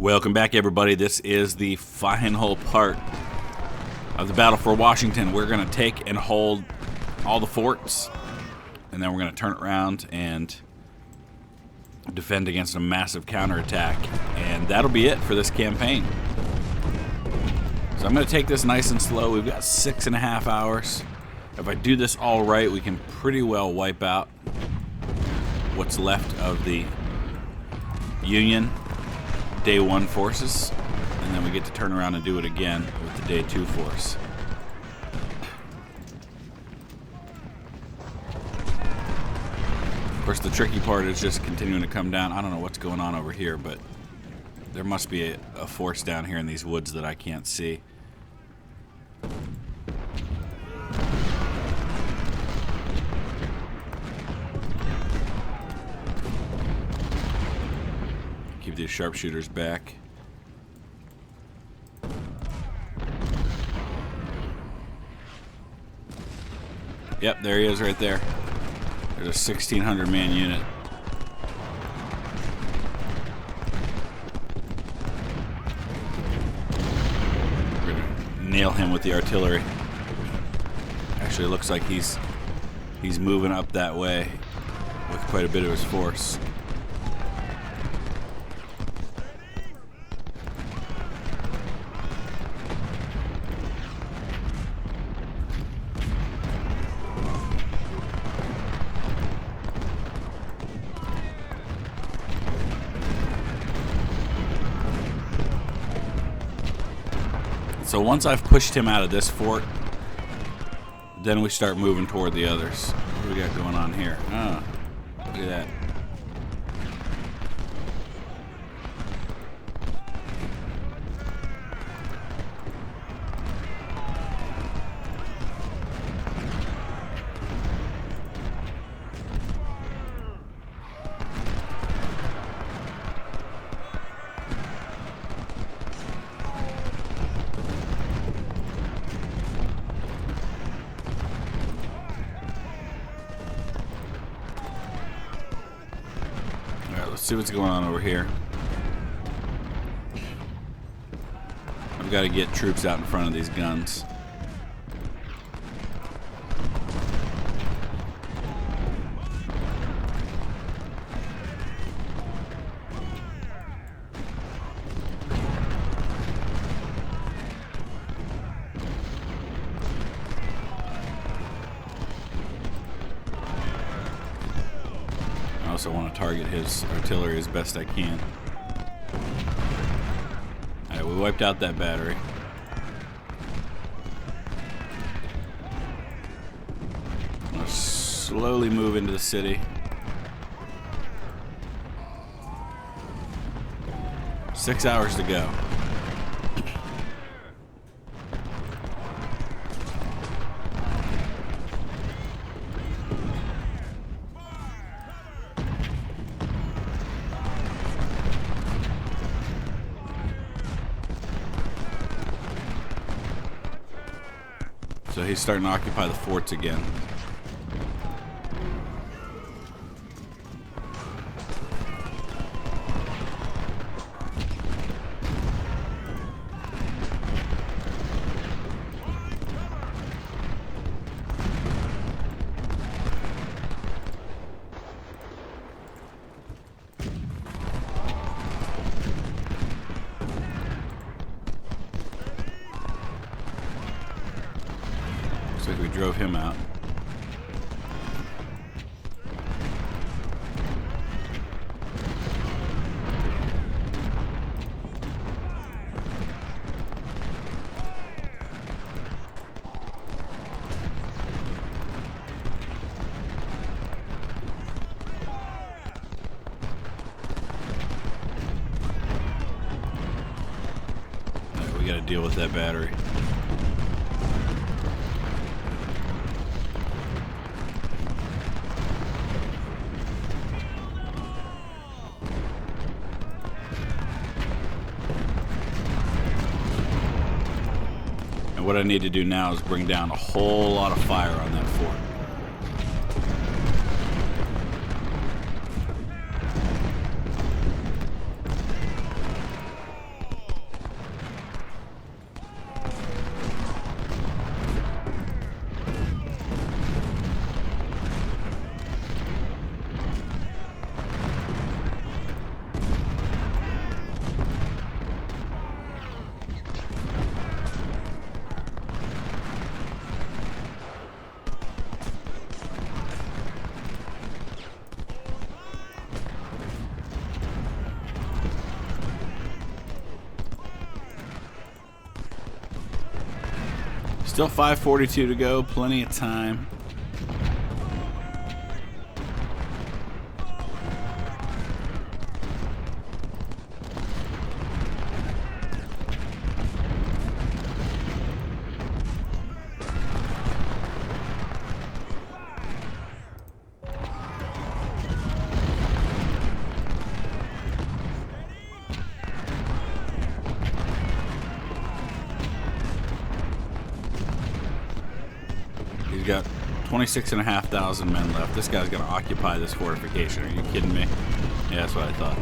Welcome back, everybody. This is the final part of the battle for Washington. We're going to take and hold all the forts, and then we're going to turn around and defend against a massive counterattack. And that'll be it for this campaign. So I'm going to take this nice and slow. We've got 6.5 hours. If I do this all right, we can pretty well wipe out what's left of the Union Day 1 forces, and then we get to turn around and do it again with the Day 2 force. Of course, the tricky part is just continuing to come down. I don't know what's going on over here, but there must be a force down here in these woods that I can't see. Keep these sharpshooters back. Yep, there he is right there. There's a 1,600 man unit. We're gonna nail him with the artillery. Actually, it looks like he's moving up that way with quite a bit of his force. So once I've pushed him out of this fort, then we start moving toward the others. What do we got going on here? Oh, look at that. Let's see what's going on over here. I've got to get troops out in front of these guns. I also want to target his artillery as best I can. Alright, we wiped out that battery. I'm going to slowly move into the city. Six hours to go. So he's starting to occupy the forts again. Looks like we drove him out. Alright, we gotta deal with that battery. And what I need to do now is bring down a whole lot of fire on that fort. Still 5:42 to go. Plenty of time. He's got 26,500 men left. This guy's going to occupy this fortification. Are you kidding me? Yeah, that's what I thought.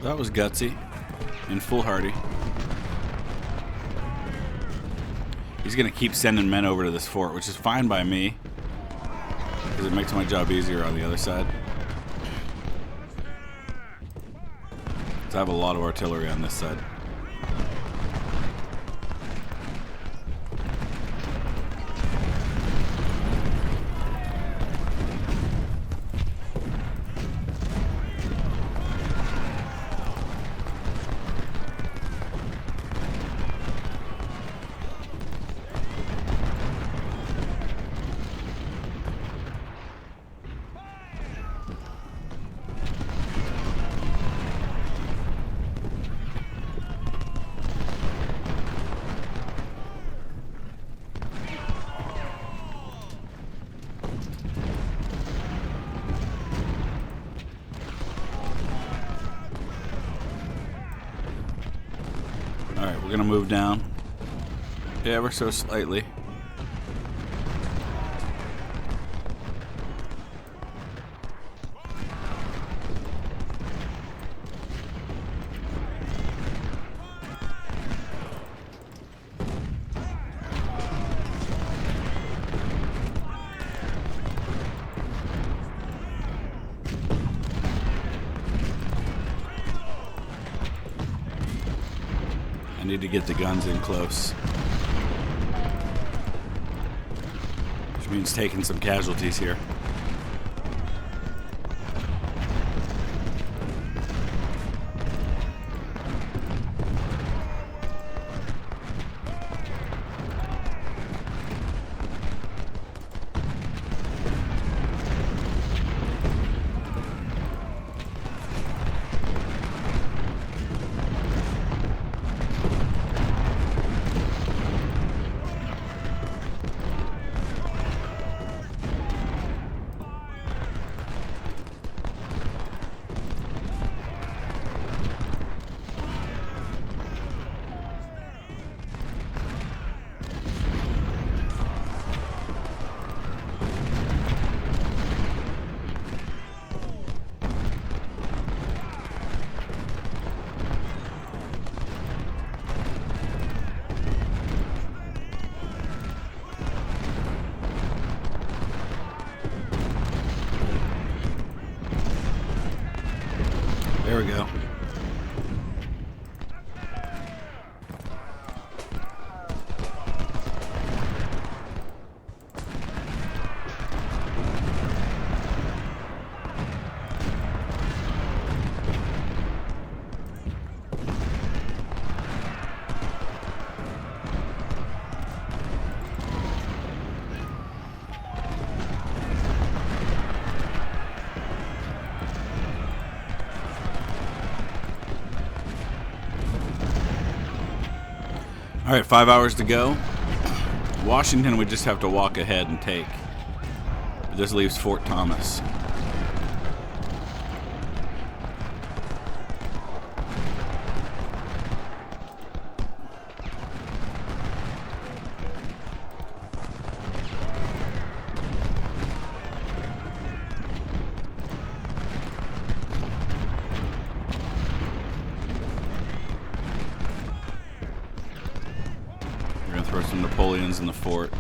That was gutsy and foolhardy. He's going to keep sending men over to this fort, which is fine by me, because it makes my job easier on the other side. So I have a lot of artillery on this side. Alright, we're going to move down. Yeah, ever so slightly. I need to get the guns in close. Which means taking some casualties here. There we go. All right, 5 hours to go. Washington, we just have to walk ahead and take. This leaves Fort Thomas. Mongolians in the fort.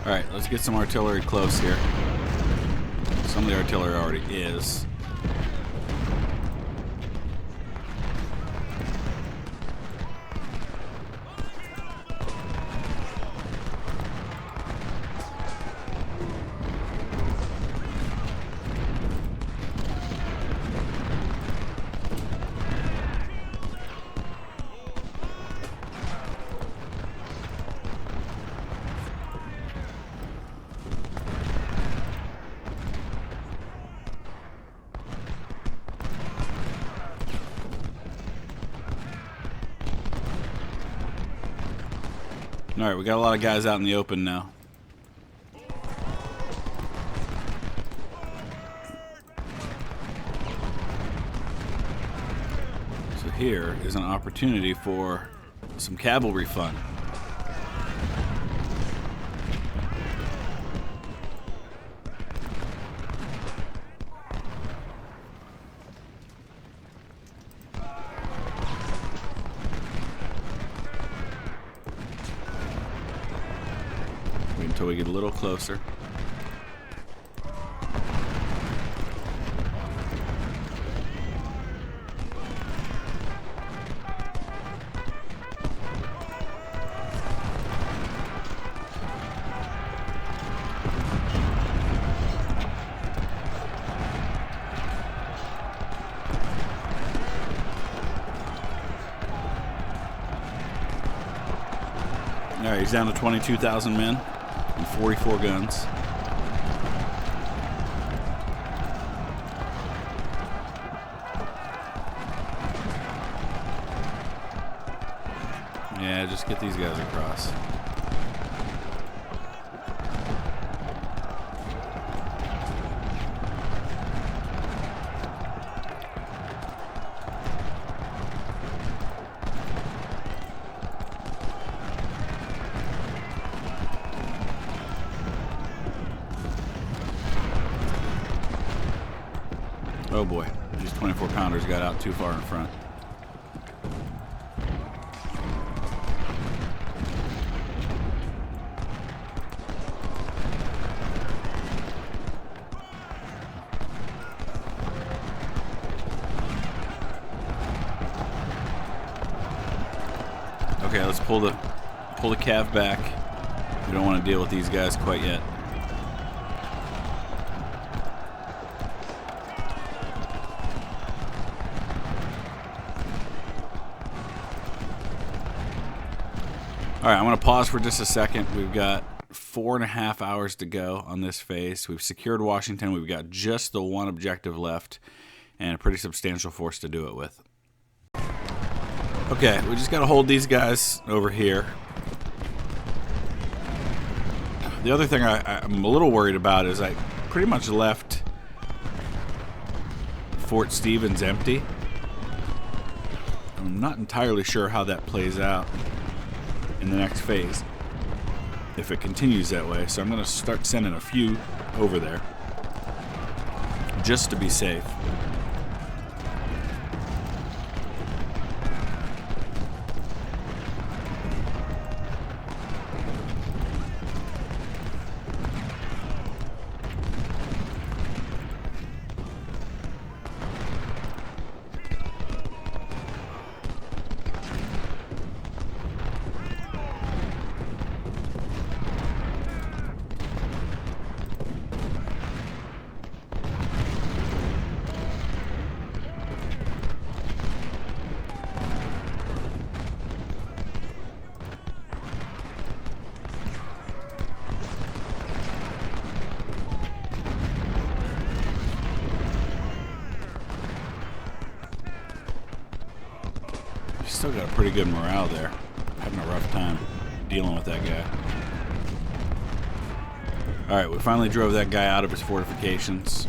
Alright, let's get some artillery close here. Some of the artillery already is. Alright, we got a lot of guys out in the open now. So here is an opportunity for some cavalry fun. Until we get a little closer. All right, he's down to 22,000 men. 44 guns. Yeah, just get these guys across. Oh boy, these 24 pounders got out too far in front. Okay, let's pull the cav back. We don't want to deal with these guys quite yet. All right, I'm going to pause for just a second. We've got 4.5 hours to go on this phase. We've secured Washington. We've got just the one objective left and a pretty substantial force to do it with. Okay, we just got to hold these guys over here. The other thing I'm a little worried about is I pretty much left Fort Stevens empty. I'm not entirely sure how that plays out in the next phase if it continues that way, so I'm going to start sending a few over there just to be safe. Still got a pretty good morale there. Having a rough time dealing with that guy. Alright, we finally drove that guy out of his fortifications.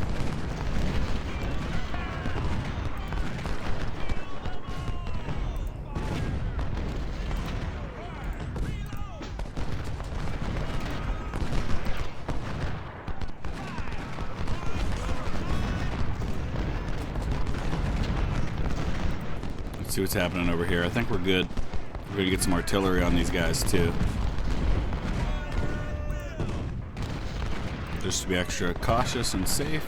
Let's see what's happening over here. I think we're good. We're going to get some artillery on these guys too. Just to be extra cautious and safe.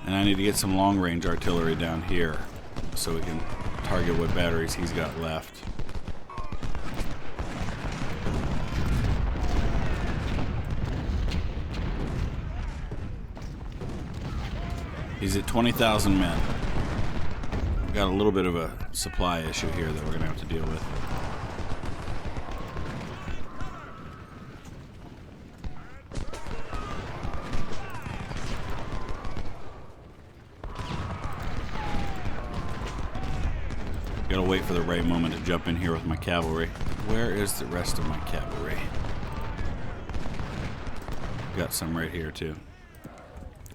And I need to get some long-range artillery down here so we can target what batteries he's got left. He's at 20,000 men. We've got a little bit of a supply issue here that we're going to have to deal with. Gotta wait for the right moment to jump in here with my cavalry. Where is the rest of my cavalry? Got some right here too.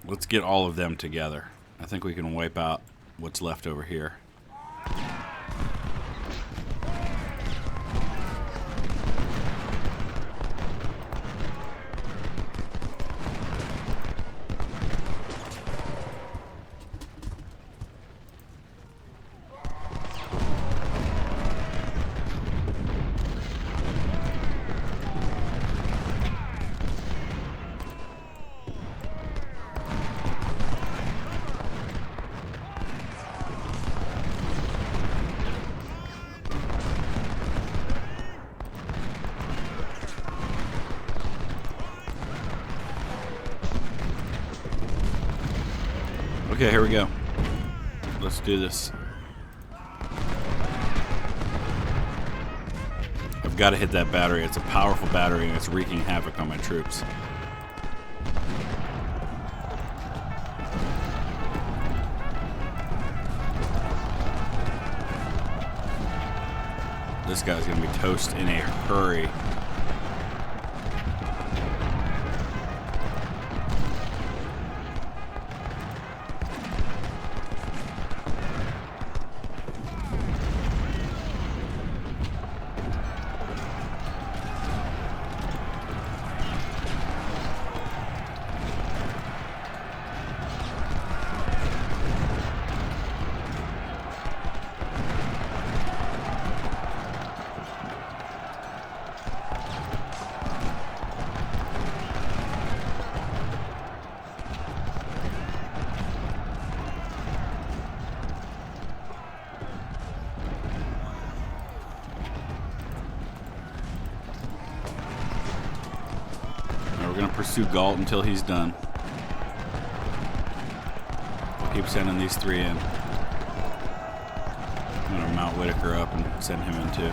Let's get all of them together. I think we can wipe out what's left over here. Okay, here we go. Let's do this. I've got to hit that battery. It's a powerful battery and it's wreaking havoc on my troops. This guy's going to be toast in a hurry. We're going to pursue Galt until he's done. We'll keep sending these three in. I'm going to mount Whitaker up and send him in too.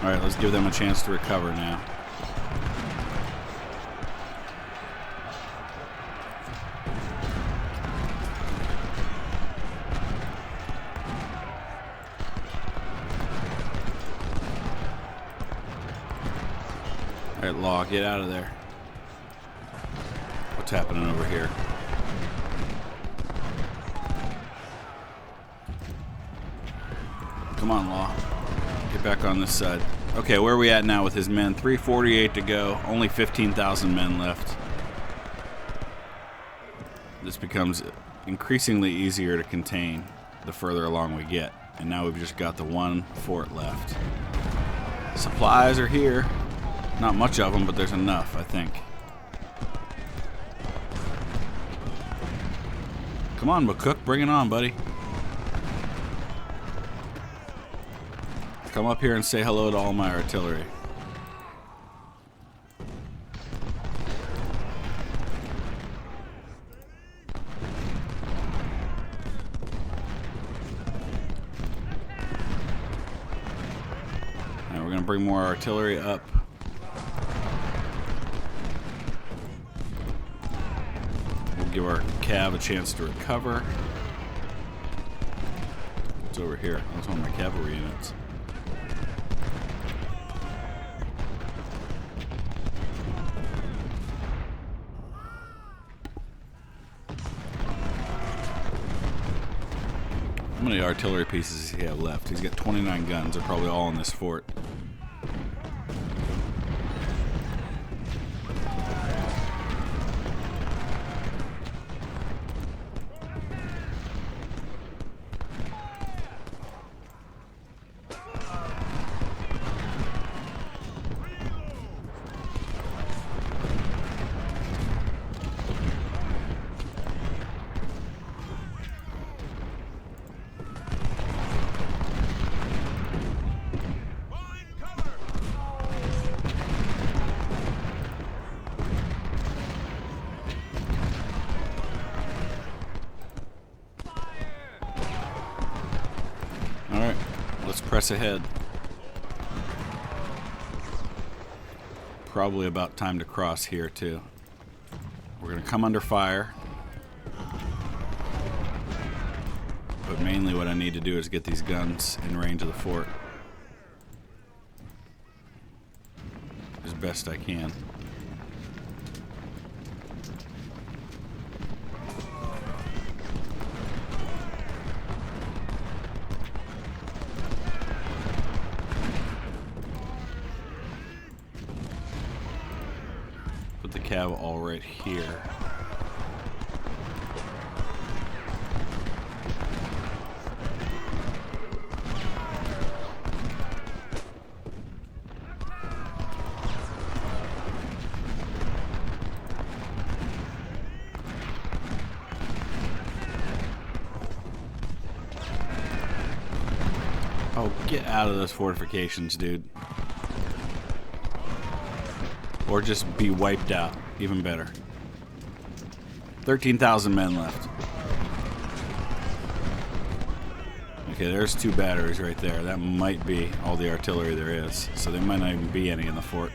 Alright, let's give them a chance to recover now. Alright, Law, get out of there. What's happening over here? Come on, Law. Get back on this side. Okay, where are we at now with his men? 348 to go. Only 15,000 men left. This becomes increasingly easier to contain the further along we get. And now we've just got the one fort left. Supplies are here. Not much of them, but there's enough, I think. Come on, McCook, bring it on, buddy. Come up here and say hello to all my artillery. And we're going to bring more artillery up. We'll give our cav a chance to recover. What's over here? That's one of my cavalry units. How many artillery pieces does he have left? He's got 29 guns. They're probably all in this fort. Alright, let's press ahead. Probably about time to cross here too. We're going to come under fire. But mainly what I need to do is get these guns in range of the fort as best I can. Put the cav all right here. Oh, get out of those fortifications, dude. Or just be wiped out. Even better. 13,000 men left. Okay, there's 2 batteries right there. That might be all the artillery there is. So there might not even be any in the fort.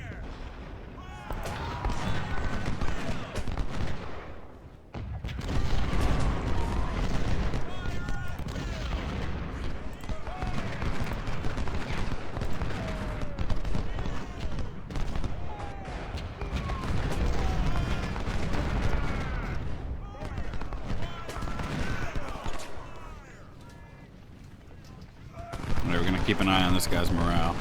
We're going to keep an eye on this guy's morale.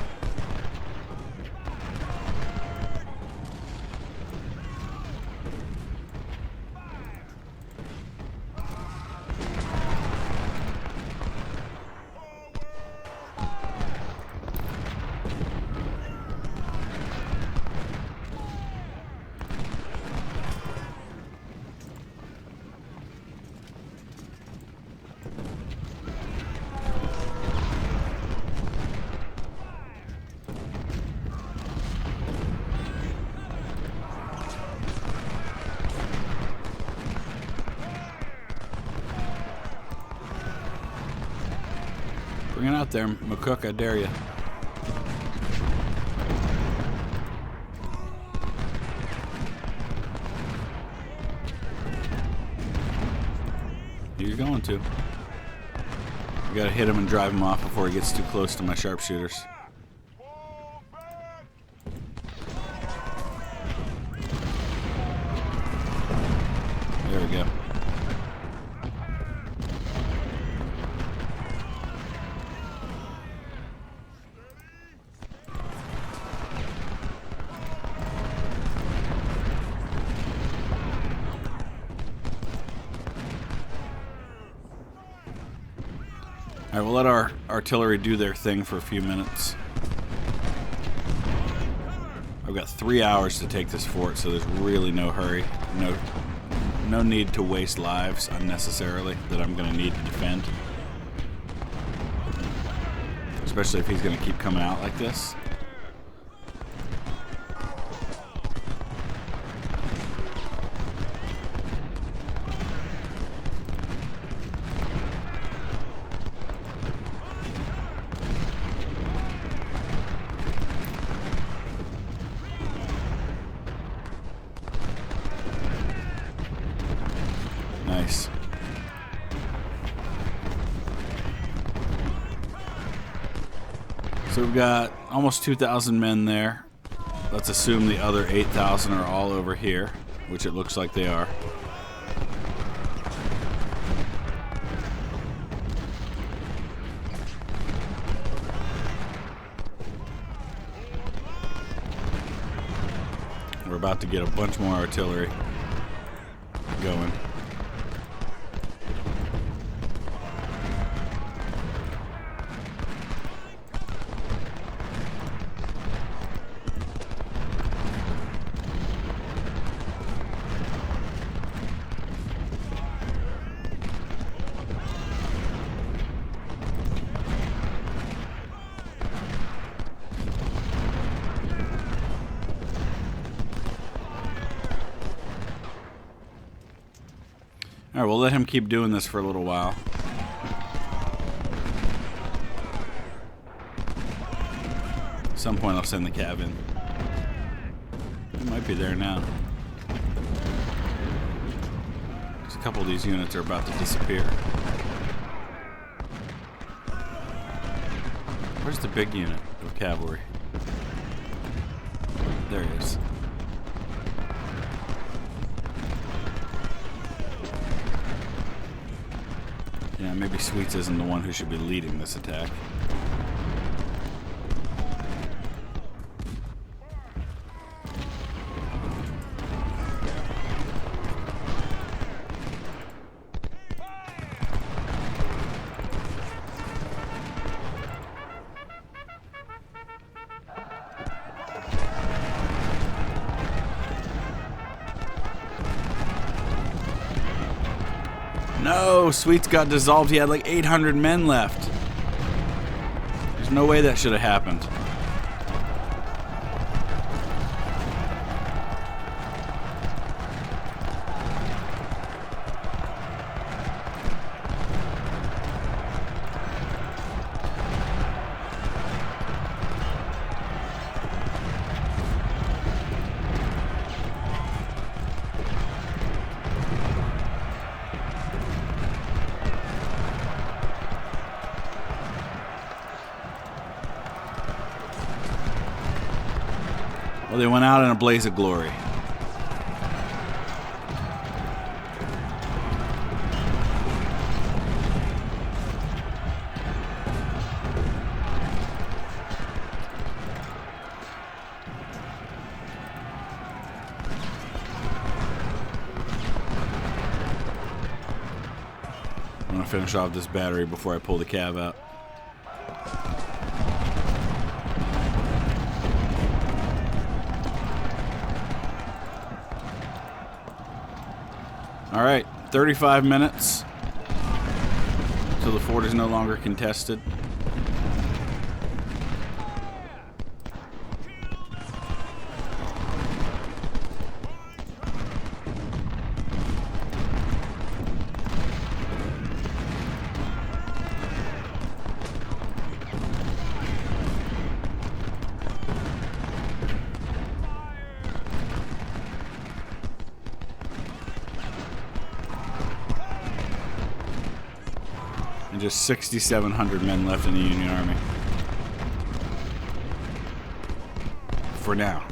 Bring it out there, McCook, I dare you. You're going to. You gotta hit him and drive him off before he gets too close to my sharpshooters. There we go. Alright, we'll let our artillery do their thing for a few minutes. I've got 3 hours to take this fort, so there's really no hurry. No need to waste lives unnecessarily that I'm going to need to defend. Especially if he's going to keep coming out like this. Nice. So we've got almost 2,000 men there. Let's assume the other 8,000 are all over here, which it looks like they are. We're about to get a bunch more artillery going. Alright, we'll let him keep doing this for a little while. At some point I'll send the cav in. It might be there now. Just a couple of these units are about to disappear. Where's the big unit of cavalry? There he is. Yeah, maybe Sweets isn't the one who should be leading this attack. No, Sweets got dissolved. He had like 800 men left. There's no way that should have happened. Well, they went out in a blaze of glory. I'm going to finish off this battery before I pull the cav out. All right, 35 minutes so the fort is no longer contested. And just 6,700 men left in the Union Army. For now.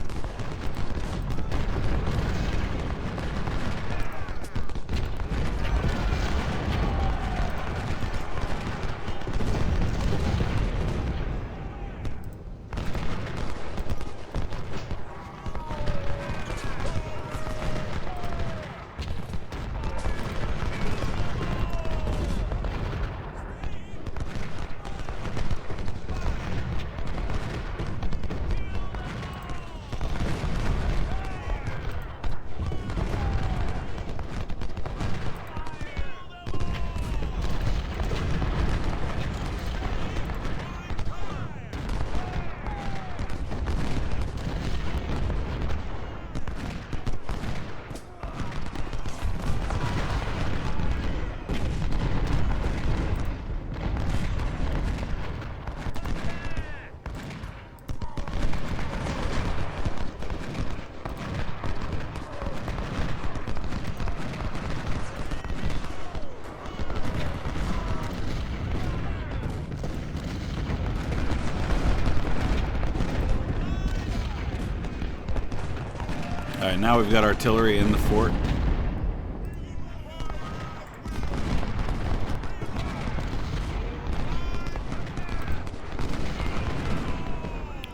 Alright, now we've got artillery in the fort.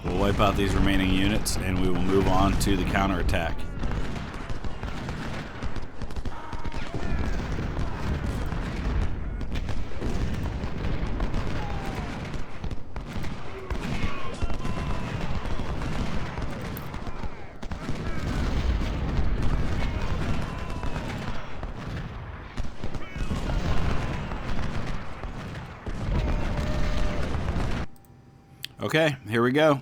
We'll wipe out these remaining units and we will move on to the counterattack. Okay, here we go.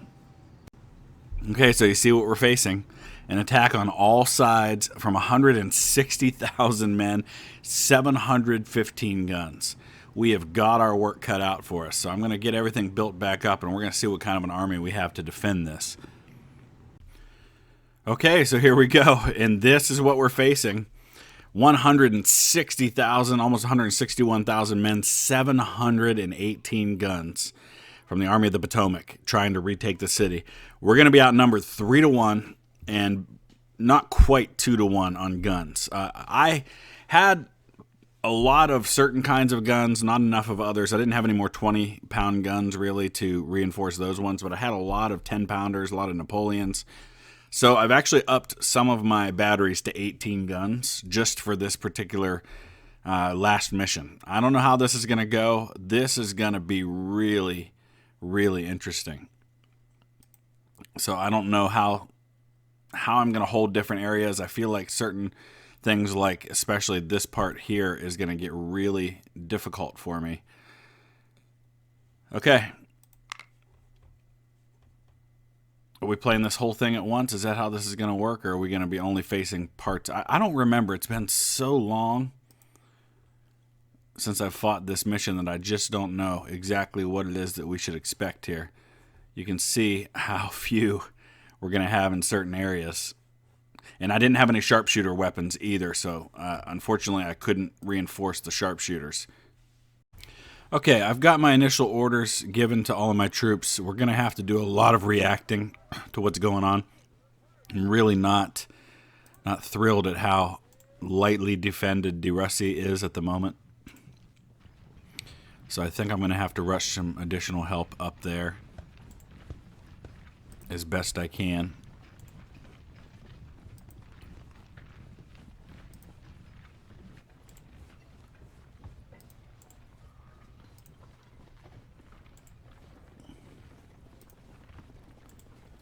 Okay, so you see what we're facing. An attack on all sides from 160,000 men, 715 guns. We have got our work cut out for us. So I'm going to get everything built back up, and we're going to see what kind of an army we have to defend this. Okay, so here we go. And this is what we're facing. 160,000, almost 161,000 men, 718 guns from the Army of the Potomac trying to retake the city. We're going to be outnumbered 3-1 and not quite 2-1 on guns. I had a lot of certain kinds of guns, not enough of others. I didn't have any more 20-pound guns really to reinforce those ones, but I had a lot of 10-pounders, a lot of Napoleons. So I've actually upped some of my batteries to 18 guns just for this particular last mission. I don't know how this is going to go. This is going to be really, really interesting. So I don't know how I'm going to hold different areas. I feel like certain things, like especially this part here, is going to get really difficult for me. Okay. Are we playing this whole thing at once? Is that how this is going to work? Or are we going to be only facing parts? I don't remember. It's been so long since I've fought this mission that I just don't know exactly what it is that we should expect here. You can see how few we're going to have in certain areas. And I didn't have any sharpshooter weapons either, so unfortunately I couldn't reinforce the sharpshooters. Okay, I've got my initial orders given to all of my troops. We're going to have to do a lot of reacting to what's going on. I'm really not thrilled at how lightly defended De Russie is at the moment. So I think I'm going to have to rush some additional help up there as best I can.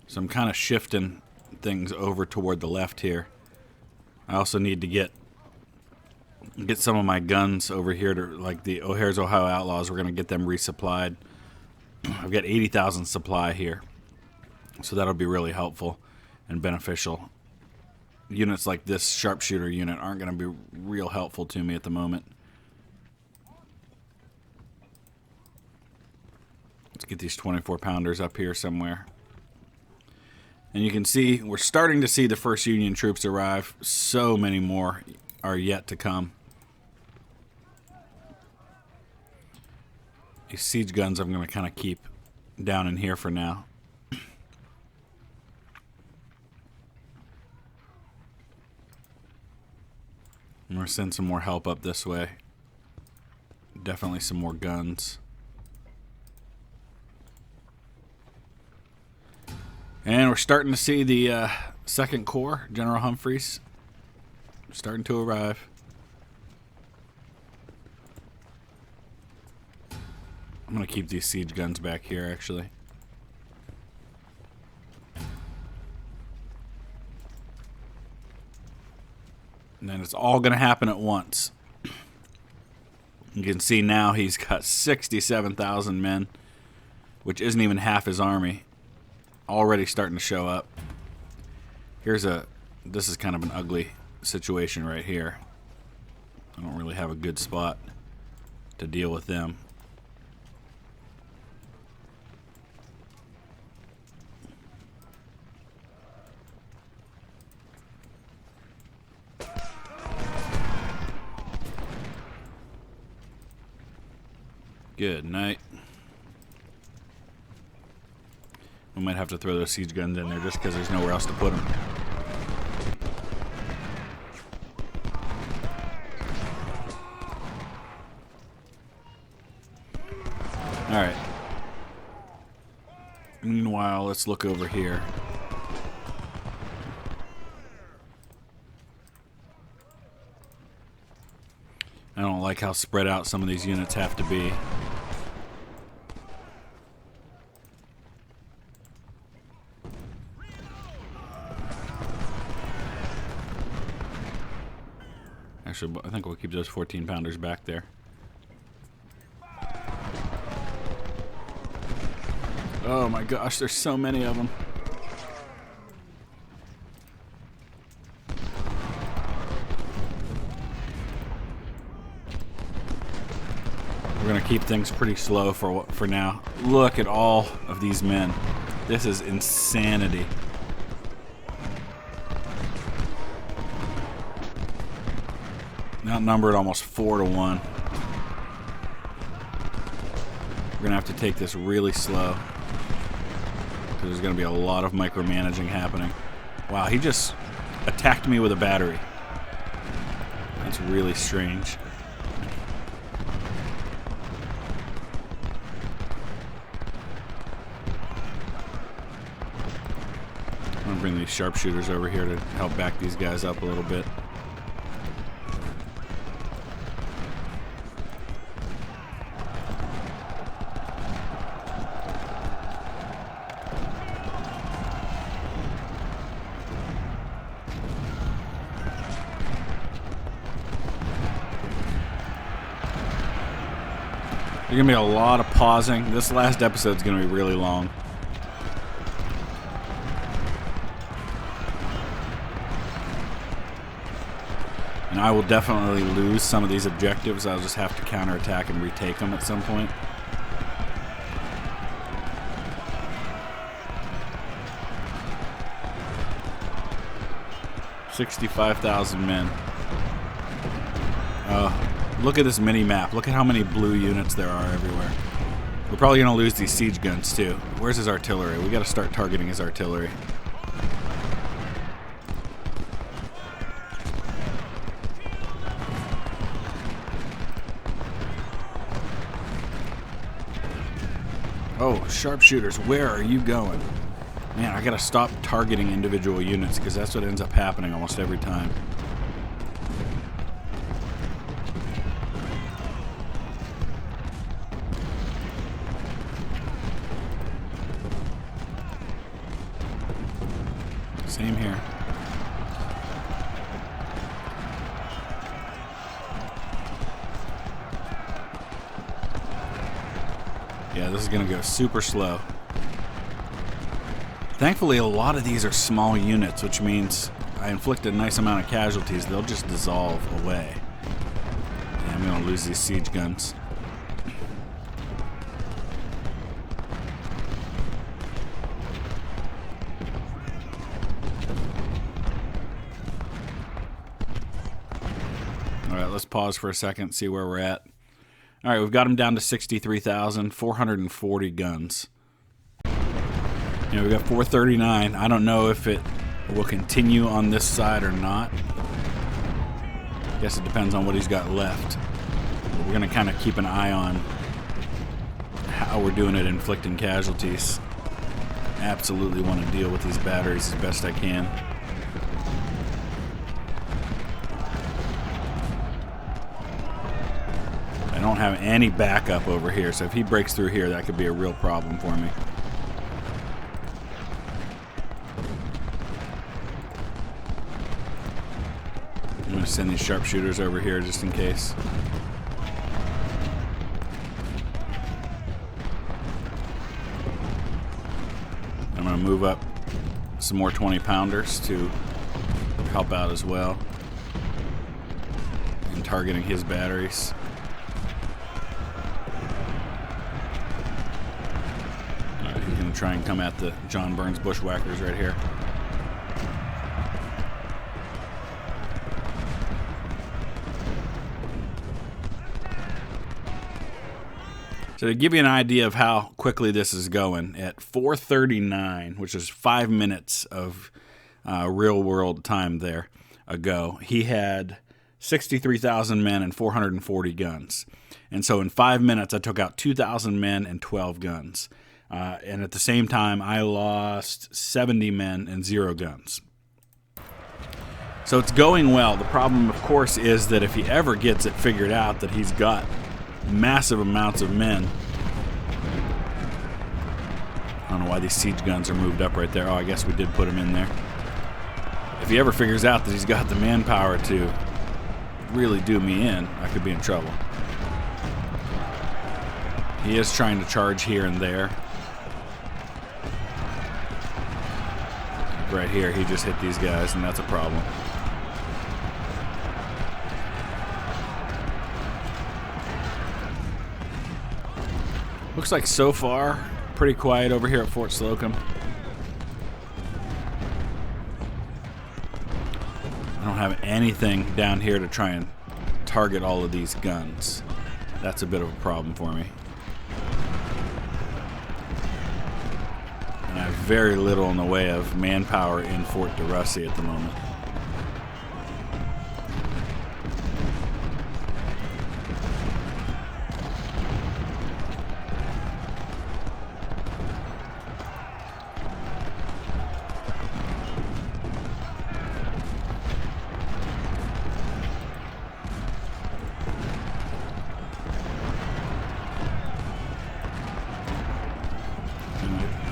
So I'm kind of shifting things over toward the left here. I also need to get some of my guns over here to, like the O'Hare's Ohio Outlaws. We're going to get them resupplied. I've got 80,000 supply here. So that'll be really helpful and beneficial. Units like this sharpshooter unit aren't going to be real helpful to me at the moment. Let's get these 24-pounders up here somewhere. And you can see we're starting to see the first Union troops arrive. So many more are yet to come. These siege guns I'm going to kind of keep down in here for now. I'm going to send some more help up this way. Definitely some more guns. And we're starting to see the 2nd Corps, General Humphreys, starting to arrive. I'm going to keep these siege guns back here, actually. And then it's all going to happen at once. You can see now he's got 67,000 men, which isn't even half his army. Already starting to show up. This is kind of an ugly situation right here. I don't really have a good spot to deal with them. Good night. We might have to throw those siege guns in there just because there's nowhere else to put them. let's look over here. I don't like how spread out some of these units have to be. Actually, I think we'll keep those 14-pounders back there. Oh my gosh, there's so many of them. We're gonna keep things pretty slow for now. Look at all of these men. This is insanity. Outnumbered almost 4-1. We're gonna have to take this really slow, because there's gonna be a lot of micromanaging happening. Wow, he just attacked me with a battery. That's really strange. I'm gonna bring these sharpshooters over here to help back these guys up a little bit. There's going to be a lot of pausing. This last episode is going to be really long. And I will definitely lose some of these objectives. I'll just have to counterattack and retake them at some point. $65,000 men. Look at this mini map. Look at how many blue units there are everywhere. We're probably going to lose these siege guns too. Where's his artillery? We got to start targeting his artillery. Oh, sharpshooters, where are you going? Man, I got to stop targeting individual units, because that's what ends up happening almost every time. Same here. Yeah, this is going to go super slow. Thankfully, a lot of these are small units, which means I inflict a nice amount of casualties. They'll just dissolve away. Yeah, I'm going to lose these siege guns. Alright, let's pause for a second, see where we're at. Alright, we've got them down to 63,440 guns. You know, we got 439. I don't know if it will continue on this side or not. I guess it depends on what he's got left. But we're going to kind of keep an eye on how we're doing at inflicting casualties. Absolutely want to deal with these batteries as best I can. I don't have any backup over here, so if he breaks through here, that could be a real problem for me. I'm going to send these sharpshooters over here just in case. I'm going to move up some more 20-pounders to help out as well in targeting his batteries. He's going to try and come at the John Burns bushwhackers right here. So to give you an idea of how quickly this is going, at 4:39, which is 5 minutes of real-world time there ago, he had 63,000 men and 440 guns. And so in 5 minutes, I took out 2,000 men and 12 guns. And at the same time, I lost 70 men and 0 guns. So it's going well. The problem, of course, is that if he ever gets it figured out that he's got massive amounts of men. I don't know why these siege guns are moved up right there. Oh, I guess we did put them in there. If he ever figures out that he's got the manpower to really do me in, I could be in trouble. He is trying to charge here and there. Right here, he just hit these guys, and that's a problem. Looks like so far, pretty quiet over here at Fort Slocum. I don't have anything down here to try and target all of these guns. That's a bit of a problem for me. And I have very little in the way of manpower in Fort DeRussie at the moment.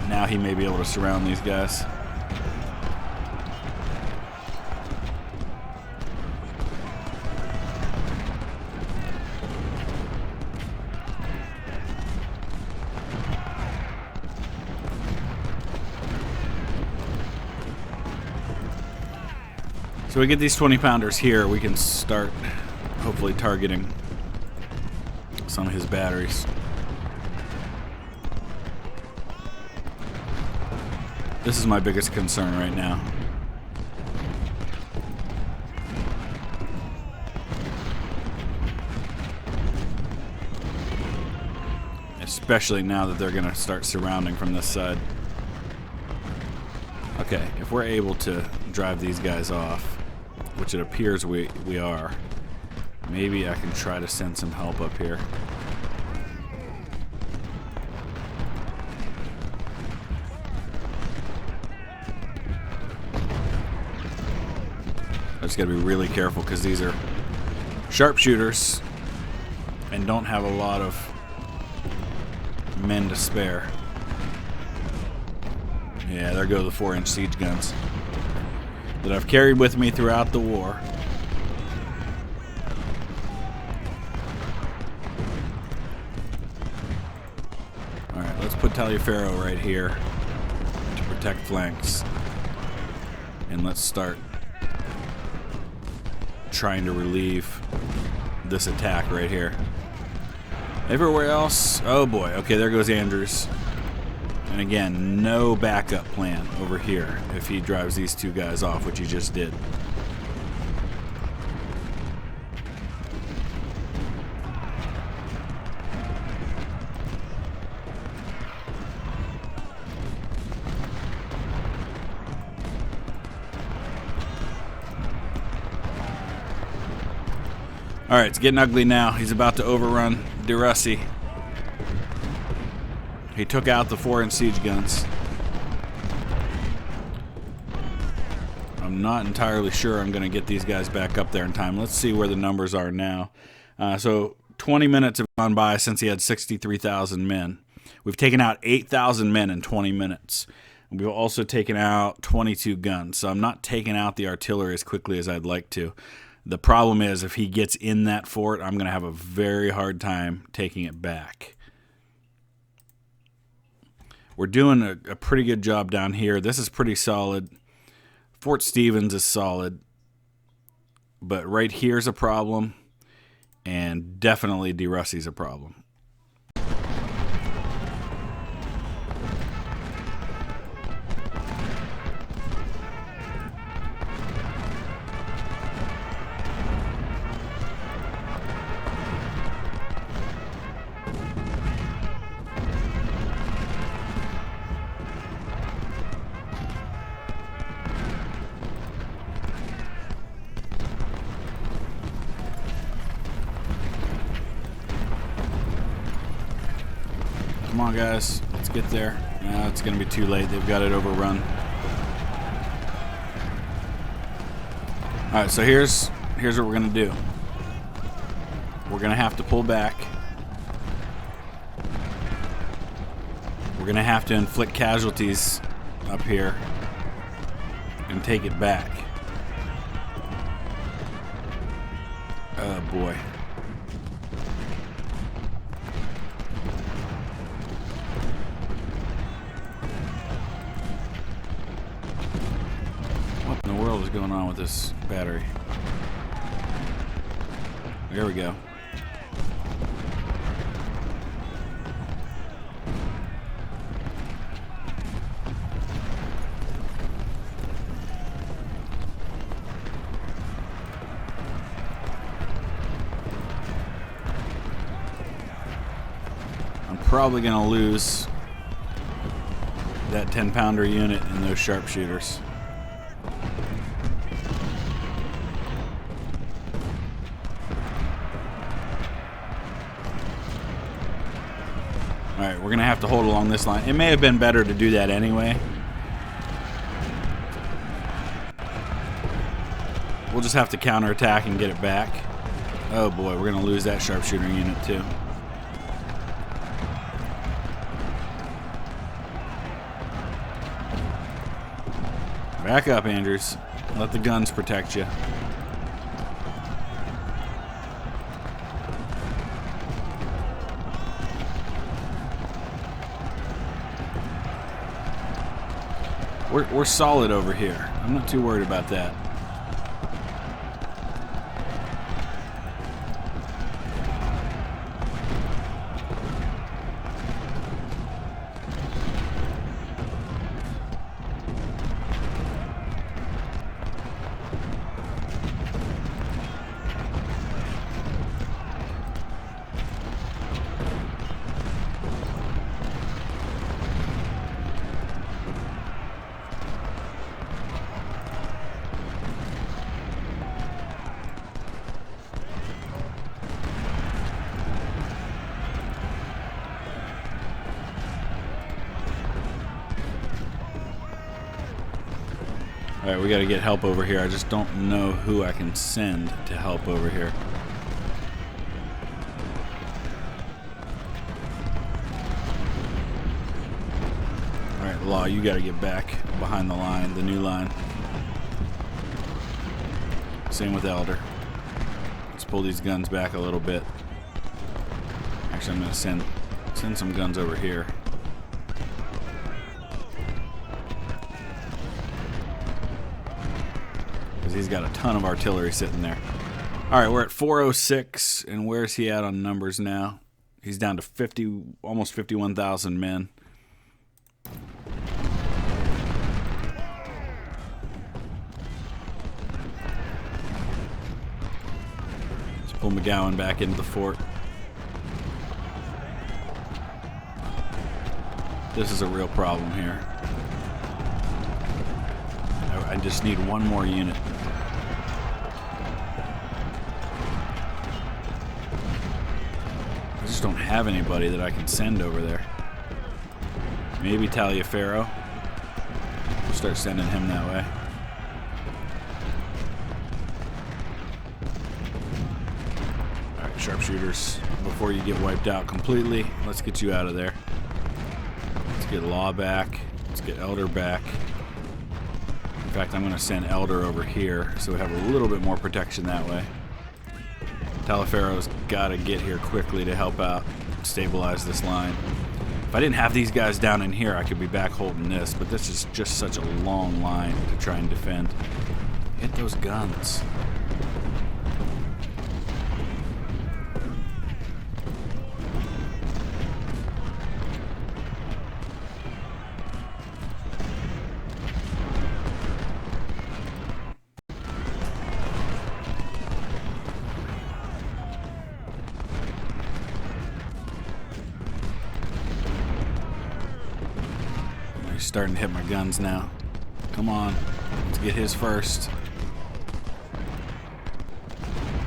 Now he may be able to surround these guys. So we get these 20-pounders here, we can start hopefully targeting some of his batteries. This is my biggest concern right now. Especially now that they're going to start surrounding from this side. Okay, if we're able to drive these guys off, which it appears we are, maybe I can try to send some help up here. I just gotta be really careful because these are sharpshooters and don't have a lot of men to spare. Yeah, there go the 4-inch siege guns that I've carried with me throughout the war. Alright, let's put Taliaferro right here to protect flanks. And let's start trying to relieve this attack right here. Everywhere else, oh boy, okay, there goes Andrews. And again, no backup plan over here if he drives these two guys off, which he just did. Alright, it's getting ugly now. He's about to overrun DeRussie. He took out the 4-inch siege guns. I'm not entirely sure I'm going to get these guys back up there in time. Let's see where the numbers are now. So 20 minutes have gone by since he had 63,000 men. We've taken out 8,000 men in 20 minutes. We've also taken out 22 guns. So I'm not taking out the artillery as quickly as I'd like to. The problem is if he gets in that fort, I'm going to have a very hard time taking it back. We're doing a pretty good job down here. This is pretty solid. Fort Stevens is solid. But right here's a problem. And definitely DeRussie's a problem. Come on, guys. Let's get there. No, it's going to be too late. They've got it overrun. Alright, so here's what we're going to do. We're going to have to pull back. We're going to have to inflict casualties up here and take it back. Oh boy. What in the world is going on with this battery? There we go. Probably going to lose that 10-pounder unit and those sharpshooters. Alright, we're going to have to hold along this line. It may have been better to do that anyway. We'll just have to counterattack and get it back. Oh boy, we're going to lose that sharpshooter unit too. Back up, Andrews. Let the guns protect you. We're solid over here. I'm not too worried about that. Alright, we gotta get help over here. I just don't know who I can send to help over here. Alright, Law, you gotta get back behind the line, the new line. Same with Elder. Let's pull these guns back a little bit. Actually, I'm gonna send some guns over here. He's got a ton of artillery sitting there. Alright, we're at 406, and where's he at on numbers now? He's down to 50, almost 51,000 men. Let's pull McGowan back into the fort. This is a real problem here. I just need one more unit. I just don't have anybody that I can send over there. Maybe Taliaferro. We'll start sending him that way. Alright, sharpshooters, before you get wiped out completely, let's get you out of there. Let's get Law back. Let's get Elder back. In fact, I'm going to send Elder over here so we have a little bit more protection that way. Taliaferro's got to get here quickly to help out stabilize this line. If I didn't have these guys down in here, I could be back holding this, but this is just such a long line to try and defend. Hit those guns. Starting to hit my guns now. Come on, let's get his first.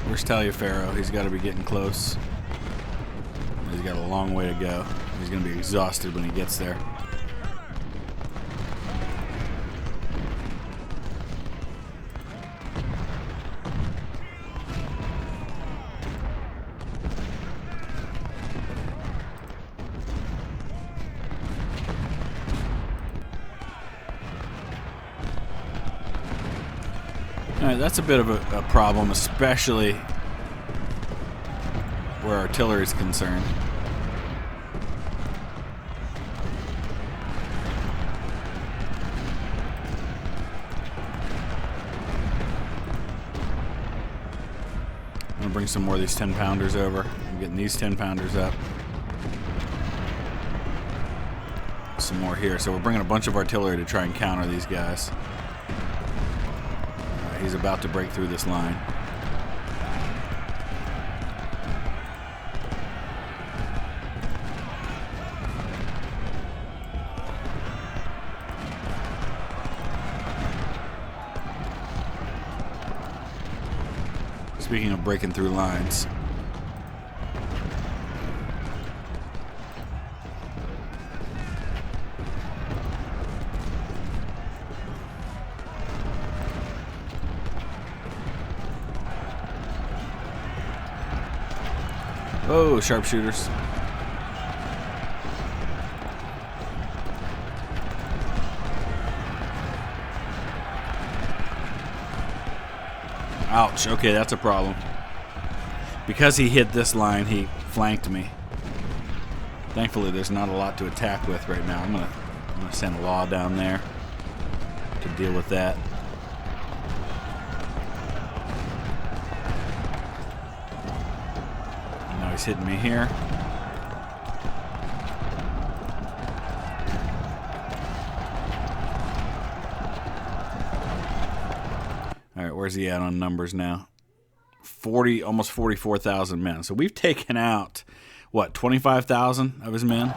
Where's Taliaferro? He's got to be getting close. He's got a long way to go. He's going to be exhausted when he gets there. Alright, that's a bit of a problem, especially where artillery is concerned. I'm going to bring some more of these 10-pounders over. I'm getting these 10-pounders up. Some more here. So we're bringing a bunch of artillery to try and counter these guys. He's about to break through this line. Speaking of breaking through lines, oh, sharpshooters. Ouch. Okay, that's a problem. Because he hit this line, he flanked me. Thankfully, there's not a lot to attack with right now. I'm gonna send a law down there to deal with that. Now he's hitting me here. Alright, where's he at on numbers now? 40, almost 44,000 men. So we've taken out, what, 25,000 of his men?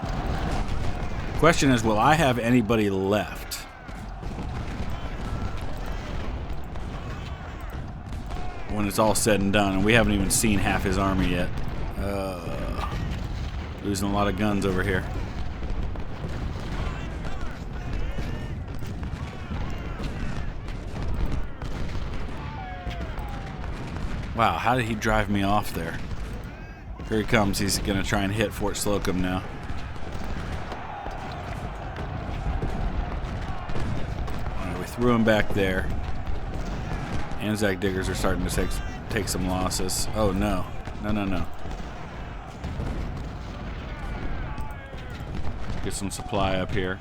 Question is, will I have anybody left? When it's all said and done, and we haven't even seen half his army yet. Losing a lot of guns over here. Wow, how did he drive me off there? Here he comes. He's going to try and hit Fort Slocum now. Right, we threw him back there. Anzac diggers are starting to take some losses. Oh, no. No. Get some supply up here.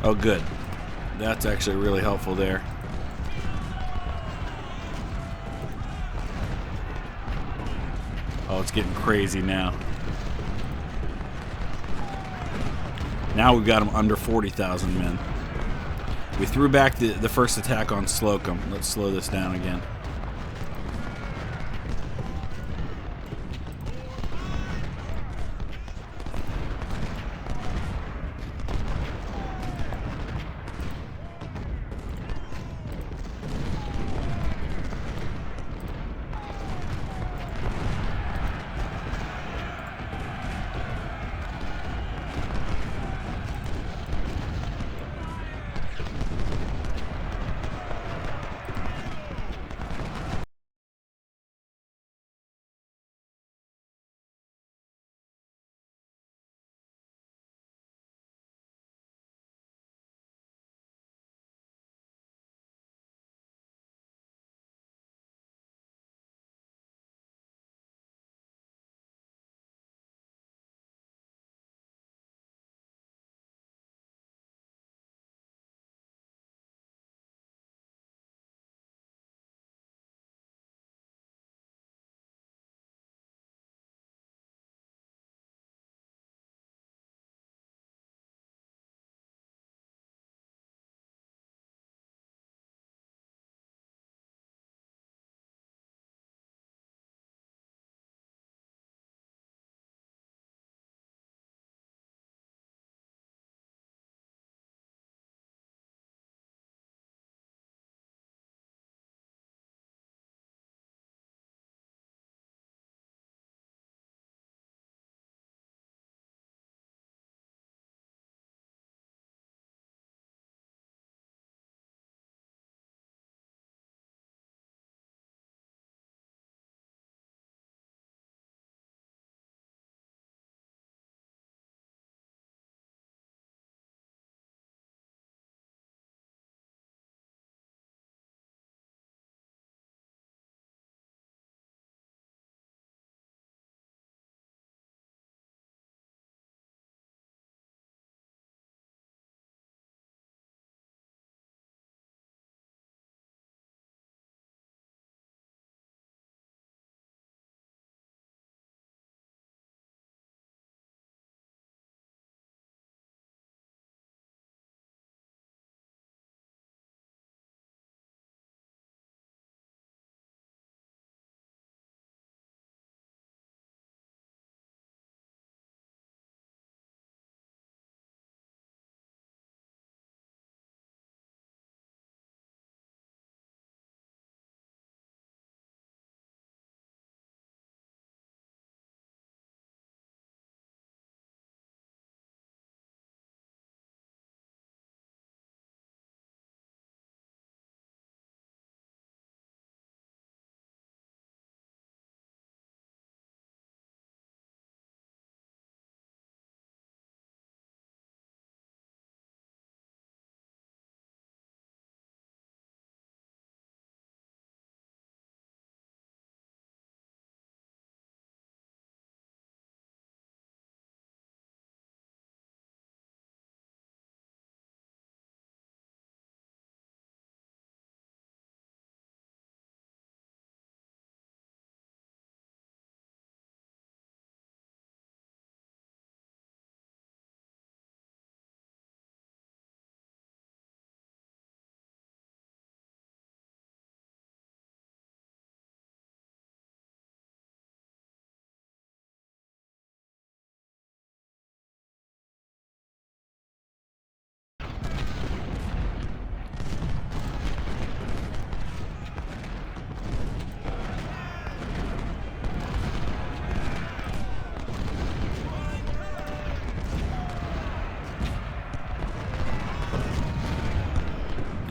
Oh, good. That's actually really helpful there. Oh, it's getting crazy now. Now we've got them under 40,000 men. We threw back the first attack on Slocum. Let's slow this down again.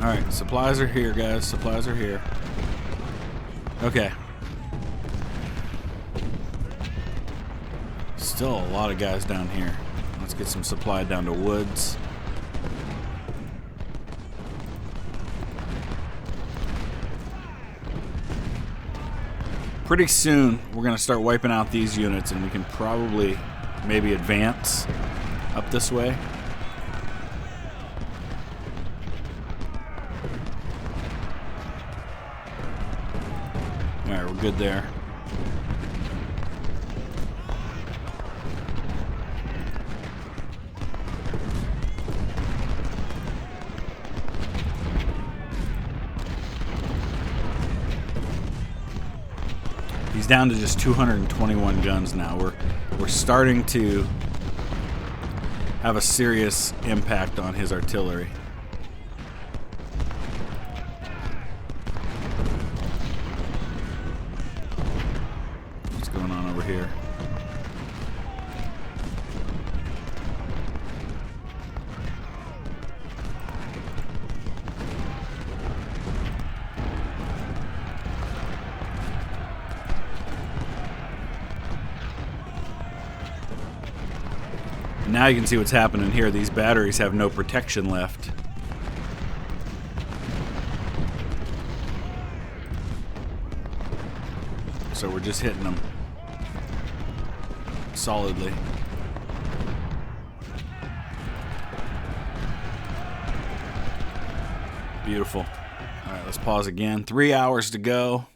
Alright, supplies are here, guys. Supplies are here. Okay. Still a lot of guys down here. Let's get some supply down to woods. Pretty soon, we're going to start wiping out these units, and we can probably maybe advance up this way. Alright, we're good there. He's down to just 221 guns now. We're starting to have a serious impact on his artillery. What's going on over here? Now you can see what's happening here. These batteries have no protection left. So we're just hitting them solidly. Beautiful. All right, let's pause again. 3 hours to go.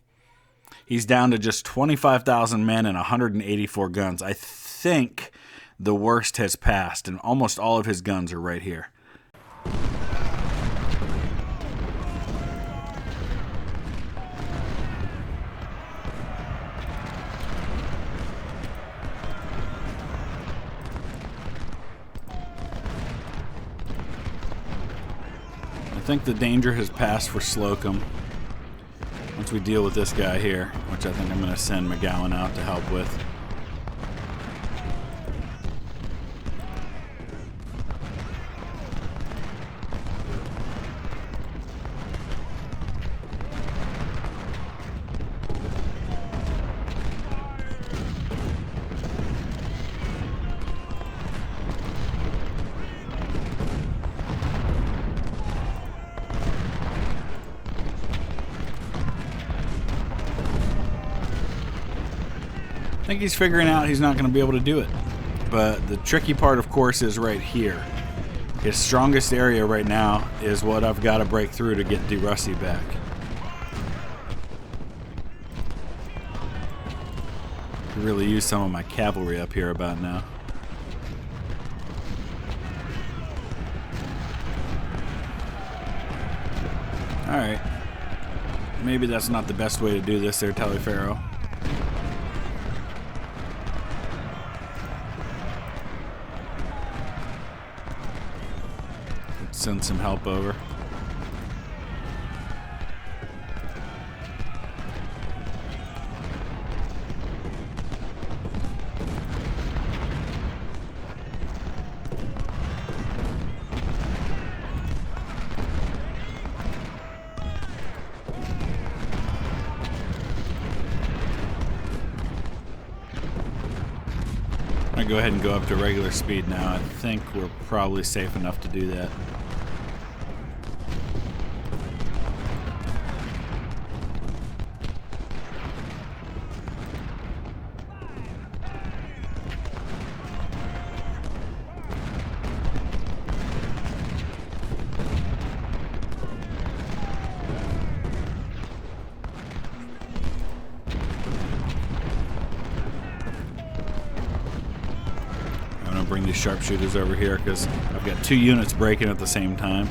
He's down to just 25,000 men and 184 guns. I think the worst has passed, and almost all of his guns are right here. I think the danger has passed for Slocum. Once we deal with this guy here, which I think I'm going to send McGowan out to help with. I think he's figuring out he's not going to be able to do it. But the tricky part, of course, is right here. His strongest area right now is what I've got to break through to get DeRussi back. Could really use some of my cavalry up here about now. Alright. Maybe that's not the best way to do this there, Taliaferro. Send some help over. I'm gonna go ahead and go up to regular speed now. I think we're probably safe enough to do that. Bring these sharpshooters over here because I've got 2 units breaking at the same time.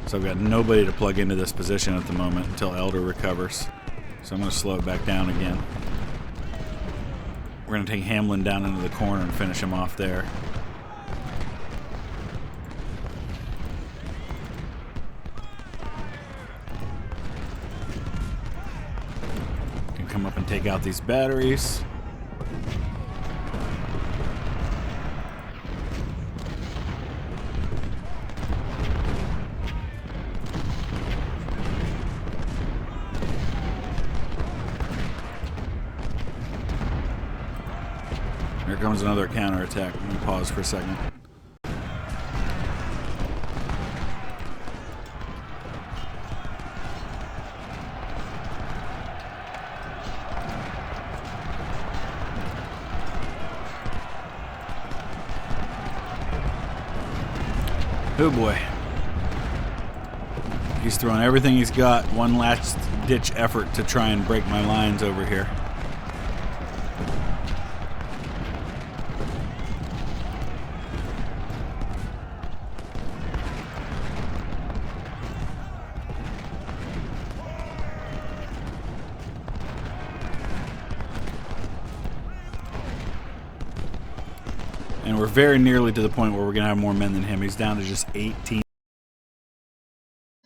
So I've got nobody to plug into this position at the moment until Elder recovers. So I'm going to slow it back down again. We're going to take Hamlin down into the corner and finish him off there. Can come up and take out these batteries. Here comes another counterattack. Let me pause for a second. Oh boy. He's throwing everything he's got. One last ditch effort to try and break my lines over here. And we're very nearly to the point where we're going to have more men than him. He's down to just 18.